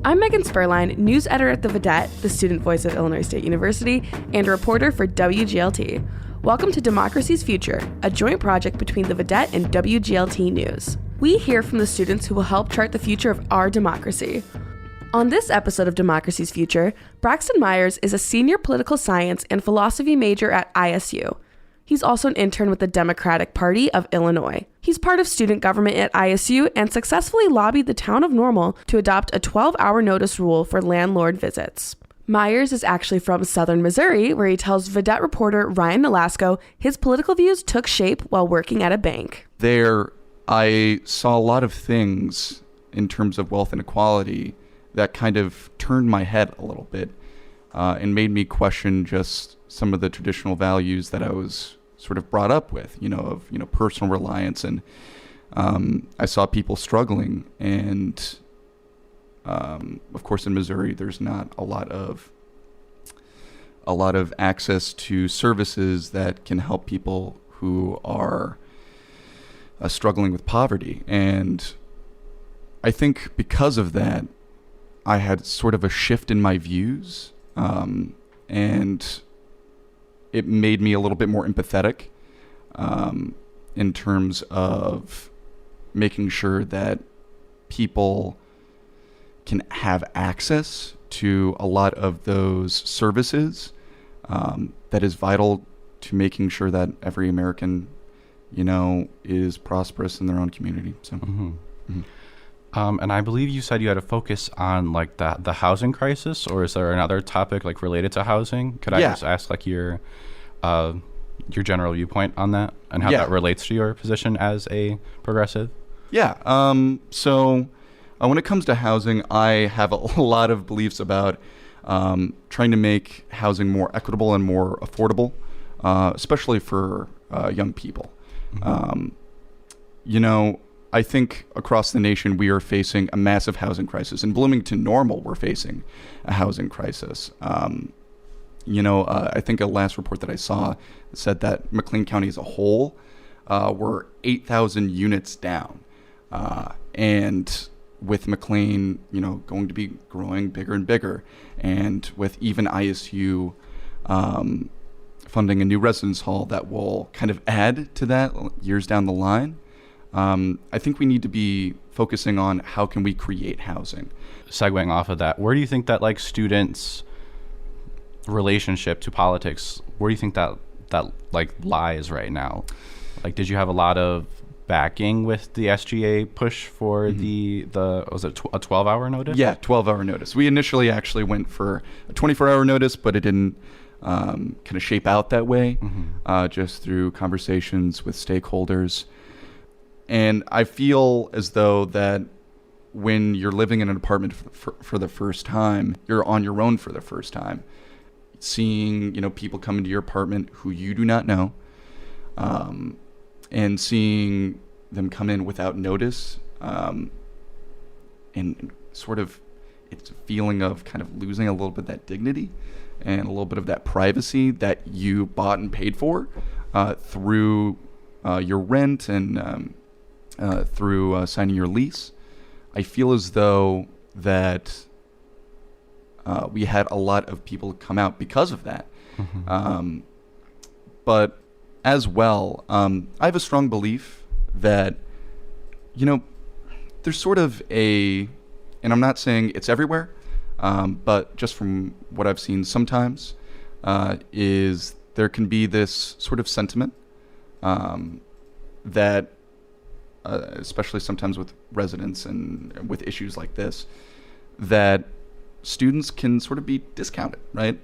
I'm Megan Spurline, news editor at the Vidette, the student voice of Illinois State University, and a reporter for WGLT. Welcome to Democracy's Future, a joint project between the Vidette and WGLT News. We hear from the students who will help chart the future of our democracy. On this episode of Democracy's Future, Braxton Myers is a senior political science and philosophy major at ISU. He's also an intern with the Democratic Party of Illinois. He's part of student government at ISU and successfully lobbied the town of Normal to adopt a 12-hour notice rule for landlord visits. Myers is actually from southern Missouri, where he tells Vidette reporter Ryan Nolasco his political views took shape while working at a bank. There, I saw a lot of things in terms of wealth inequality that kind of turned my head a little bit and made me question just some of the traditional values that I was sort of brought up with, of personal reliance. And I saw people struggling. And of course, in Missouri, there's not a lot of access to services that can help people who are struggling with poverty. And I think because of that, I had sort of a shift in my views, and it made me a little bit more empathetic in terms of making sure that people can have access to a lot of those services that is vital to making sure that every American, is prosperous in their own community. So. Mm-hmm. Mm-hmm. And I believe you said you had a focus on like the housing crisis, or is there another topic like related to housing? Could I just ask like your general viewpoint on that and how that relates to your position as a progressive? Yeah. So when it comes to housing, I have a lot of beliefs about trying to make housing more equitable and more affordable, especially for young people. Mm-hmm. I think across the nation, we are facing a massive housing crisis. In Bloomington Normal, we're facing a housing crisis. I think a last report that I saw said that McLean County as a whole were 8,000 units down. And with McLean, going to be growing bigger and bigger, and with even ISU funding a new residence hall that will kind of add to that years down the line, I think we need to be focusing on how can we create housing. Segueing off of that, where do you think that like students' relationship to politics, where do you think that like lies right now? Like, did you have a lot of backing with the SGA push for the was it a 12-hour notice? Yeah, 12-hour notice. We initially actually went for a 24-hour notice, but it didn't kind of shape out that way, just through conversations with stakeholders. And I feel as though that when you're living in an apartment for the first time, you're on your own for the first time. Seeing, people come into your apartment who you do not know, and seeing them come in without notice, and sort of it's a feeling of kind of losing a little bit of that dignity and a little bit of that privacy that you bought and paid for through your rent and through signing your lease. I feel as though that we had a lot of people come out because of that. Mm-hmm. But as well, I have a strong belief that, there's sort of and I'm not saying it's everywhere, but just from what I've seen sometimes, is there can be this sort of sentiment that especially sometimes with residents and with issues like this, that students can sort of be discounted, right?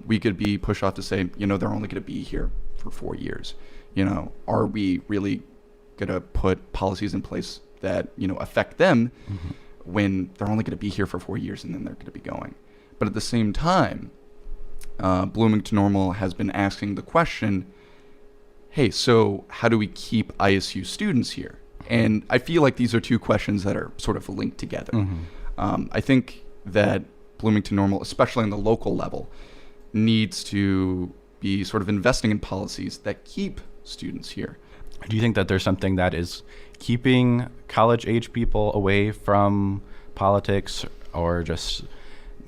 We could be pushed off to say, they're only going to be here for 4 years. Are we really going to put policies in place that, affect them when they're only going to be here for 4 years and then they're going to be going? But at the same time, Bloomington Normal has been asking the question, hey, so how do we keep ISU students here? And I feel like these are two questions that are sort of linked together. Mm-hmm. I think that Bloomington Normal, especially on the local level, needs to be sort of investing in policies that keep students here. Do you think that there's something that is keeping college-age people away from politics, or just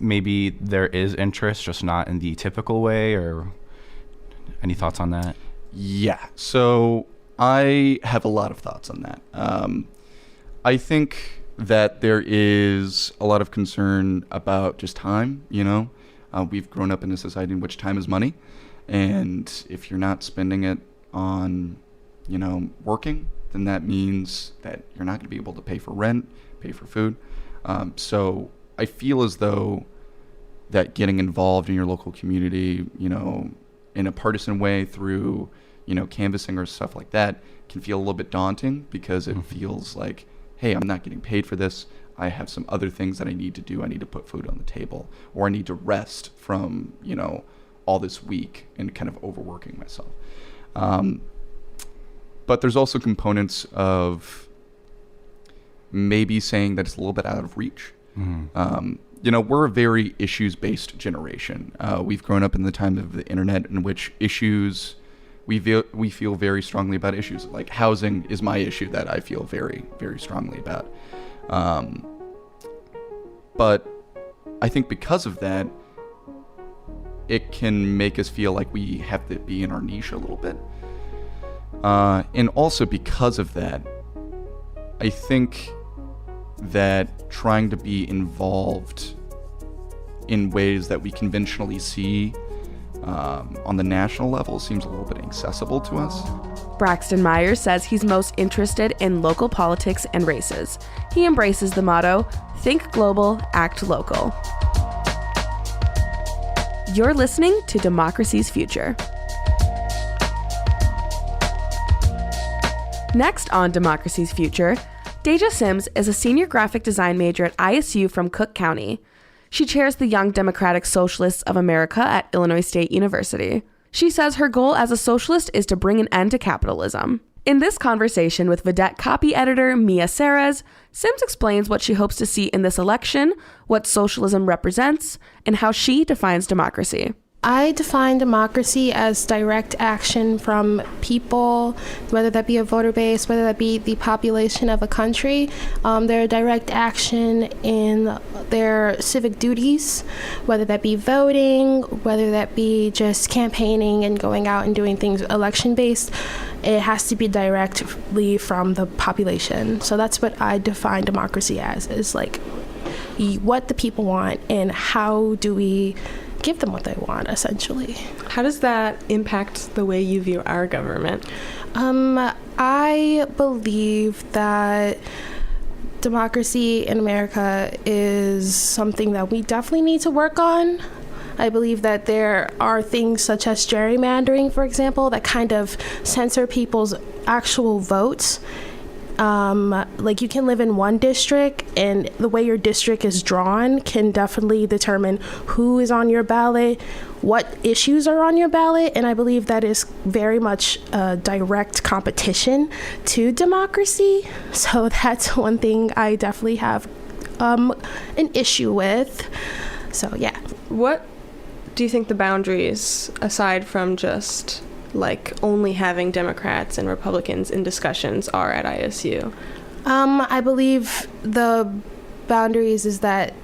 maybe there is interest, just not in the typical way? Or any thoughts on that? Yeah, so I have a lot of thoughts on that. I think that there is a lot of concern about just time, We've grown up in a society in which time is money. And if you're not spending it on, working, then that means that you're not going to be able to pay for rent, pay for food. So I feel as though that getting involved in your local community, in a partisan way through, canvassing or stuff like that can feel a little bit daunting, because it feels like, hey, I'm not getting paid for this. I have some other things that I need to do. I need to put food on the table, or I need to rest from, all this week and kind of overworking myself. But there's also components of maybe saying that it's a little bit out of reach. We're a very issues-based generation. We've grown up in the time of the internet, in which we feel very strongly about issues. Like housing is my issue that I feel very, very strongly about. But I think because of that, it can make us feel like we have to be in our niche a little bit. And also because of that, I think that trying to be involved in ways that we conventionally see on the national level seems a little bit inaccessible to us. Braxton Myers says he's most interested in local politics and races. He embraces the motto, think global, act local. You're listening to Democracy's Future. Next on Democracy's Future, Deja Sims is a senior graphic design major at ISU from Cook County. She chairs the Young Democratic Socialists of America at Illinois State University. She says her goal as a socialist is to bring an end to capitalism. In this conversation with Vidette copy editor Mia Serres, Sims explains what she hopes to see in this election, what socialism represents, and how she defines democracy. I define democracy as direct action from people, whether that be a voter base, whether that be the population of a country. Their direct action in their civic duties, whether that be voting, whether that be just campaigning and going out and doing things election-based. It has to be directly from the population. So that's what I define democracy as, is like what the people want and how do we give them what they want, essentially. How does that impact the way you view our government? I believe that democracy in America is something that we definitely need to work on. I believe that there are things such as gerrymandering, for example, that kind of censor people's actual votes. Like you can live in one district, and the way your district is drawn can definitely determine who is on your ballot, what issues are on your ballot, and I believe that is very much a direct competition to democracy. So that's one thing I definitely have an issue with. So yeah. What do you think the boundaries, aside from just like only having Democrats and Republicans in discussions, are at ISU? I believe the boundaries is that,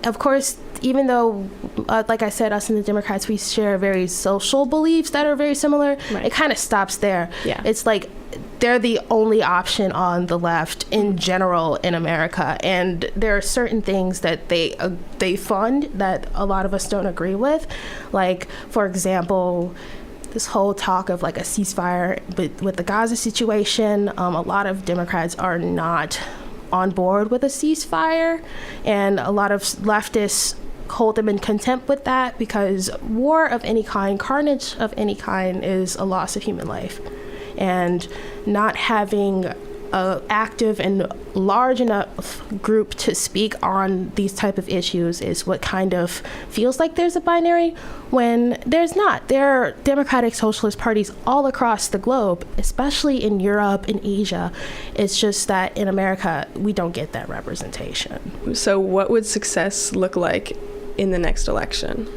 of course, even though, like I said, us and the Democrats, we share very social beliefs that are very similar, right. It kind of stops there. Yeah. It's like they're the only option on the left in general in America, and there are certain things that they fund that a lot of us don't agree with. Like, for example, this whole talk of like a ceasefire with the Gaza situation. A lot of Democrats are not on board with a ceasefire, and a lot of leftists hold them in contempt with that, because war of any kind, carnage of any kind, is a loss of human life. And not having an active and large enough group to speak on these type of issues is what kind of feels like there's a binary when there's not. There are democratic socialist parties all across the globe, especially in Europe and Asia. It's just that in America, we don't get that representation. So what would success look like in the next election?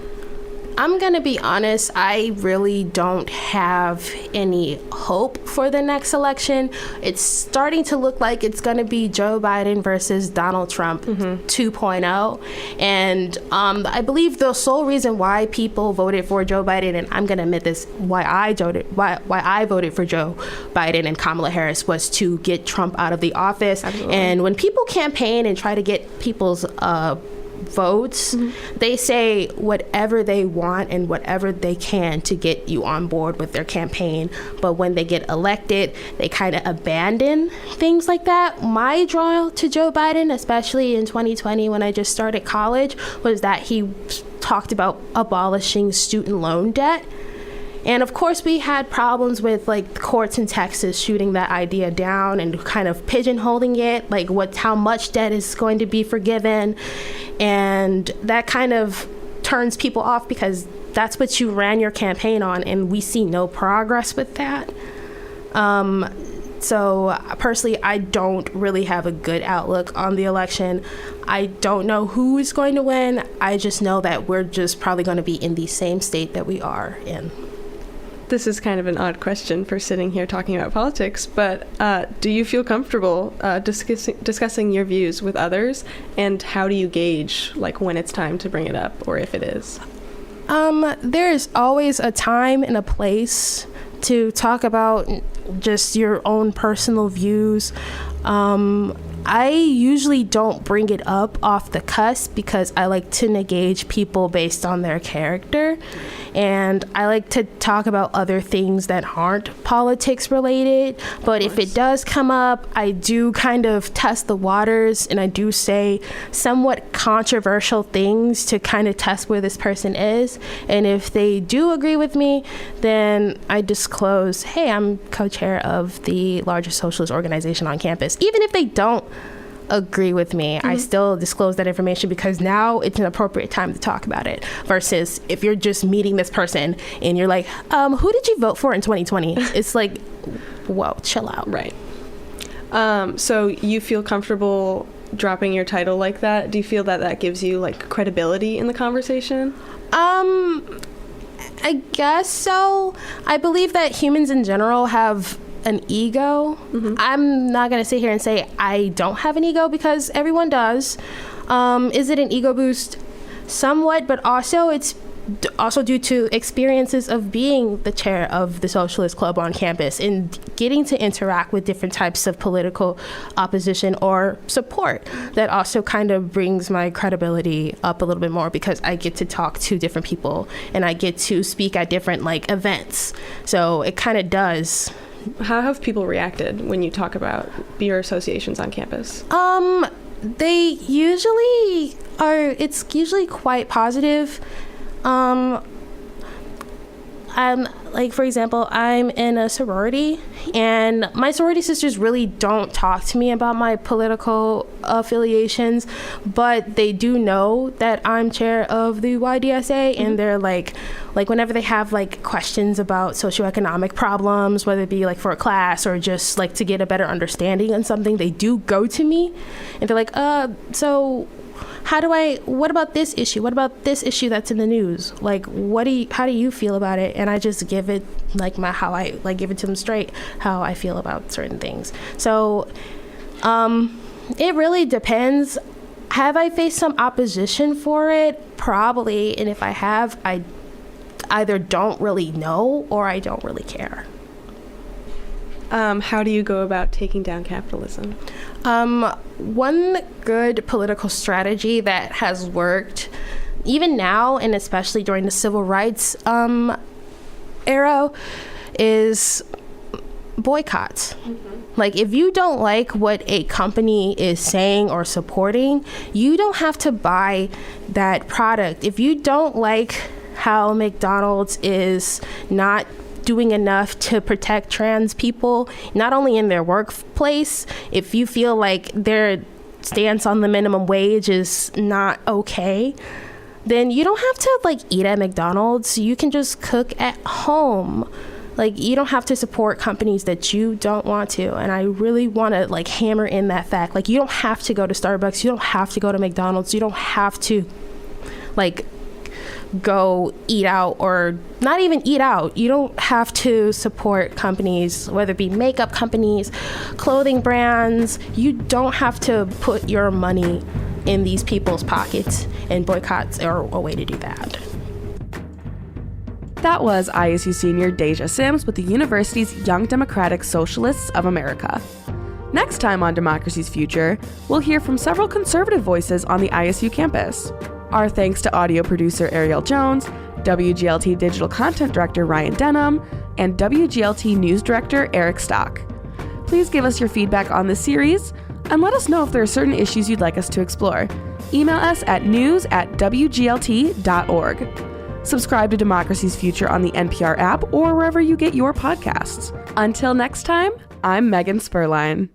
I'm going to be honest, I really don't have any hope for the next election. It's starting to look like it's going to be Joe Biden versus Donald Trump 2.0. And I believe the sole reason why people voted for Joe Biden, and I'm going to admit this, why I voted for Joe Biden and Kamala Harris was to get Trump out of the office. Absolutely. And when people campaign and try to get people's votes, they say whatever they want and whatever they can to get you on board with their campaign. But when they get elected, they kind of abandon things like that. My draw to Joe Biden, especially in 2020 when I just started college, was that he talked about abolishing student loan debt. And of course, we had problems with like the courts in Texas shooting that idea down and kind of pigeonholing it, like how much debt is going to be forgiven. And that kind of turns people off because that's what you ran your campaign on, and we see no progress with that. So personally, I don't really have a good outlook on the election. I don't know who is going to win. I just know that we're just probably going to be in the same state that we are in. This is kind of an odd question for sitting here talking about politics, but do you feel comfortable discussing your views with others, and how do you gauge like when it's time to bring it up, or if it is? There is always a time and a place to talk about just your own personal views. I usually don't bring it up off the cusp because I like to engage people based on their character, and I like to talk about other things that aren't politics related. But if it does come up, I do kind of test the waters, and I do say somewhat controversial things to kind of test where this person is. And if they do agree with me, then I disclose, hey, I'm co-chair of the largest socialist organization on campus. Even if they don't agree with me, I still disclose that information because now it's an appropriate time to talk about it, versus if you're just meeting this person and you're like, who did you vote for in 2020? It's like, whoa, chill out. Right. So you feel comfortable dropping your title like that? Do you feel that that gives you like credibility in the conversation? I guess so. I believe that humans in general have an ego. I'm not going to sit here and say I don't have an ego, because everyone does. Is it an ego boost? Somewhat, but also it's also due to experiences of being the chair of the Socialist Club on campus and getting to interact with different types of political opposition or support. That also kind of brings my credibility up a little bit more because I get to talk to different people and I get to speak at different like events. So it kind of does. How have people reacted when you talk about your associations on campus? They usually are, it's usually quite positive. I'm like, for example, I'm in a sorority, and my sorority sisters really don't talk to me about my political affiliations, but they do know that I'm chair of the YDSA, and they're like whenever they have like questions about socioeconomic problems, whether it be like for a class or just like to get a better understanding on something, they do go to me, and they're like, so what about this issue? What about this issue that's in the news? Like, how do you feel about it? And I just give it like give it to them straight, how I feel about certain things. So, it really depends. Have I faced some opposition for it? Probably. And if I have, I either don't really know or I don't really care. How do you go about taking down capitalism? One good political strategy that has worked, even now and especially during the civil rights era, is boycotts. Like, if you don't like what a company is saying or supporting, you don't have to buy that product. If you don't like how McDonald's is not doing enough to protect trans people, not only in their workplace, if you feel like their stance on the minimum wage is not okay, then you don't have to like eat at McDonald's. You can just cook at home. Like, you don't have to support companies that you don't want to. And I really want to like hammer in that fact. Like, you don't have to go to Starbucks. You don't have to go to McDonald's. You don't have to like go eat out, or not even eat out. You don't have to support companies, whether it be makeup companies, clothing brands. You don't have to put your money in these people's pockets, and boycotts are a way to do that. That was ISU senior Deja Sims with the university's Young Democratic Socialists of America. Next time on Democracy's Future, we'll hear from several conservative voices on the ISU campus. Our thanks to audio producer Ariel Jones, WGLT Digital Content Director Ryan Denham, and WGLT News Director Eric Stock. Please give us your feedback on this series, and let us know if there are certain issues you'd like us to explore. Email us at news@wglt.org. Subscribe to Democracy's Future on the NPR app or wherever you get your podcasts. Until next time, I'm Megan Spurline.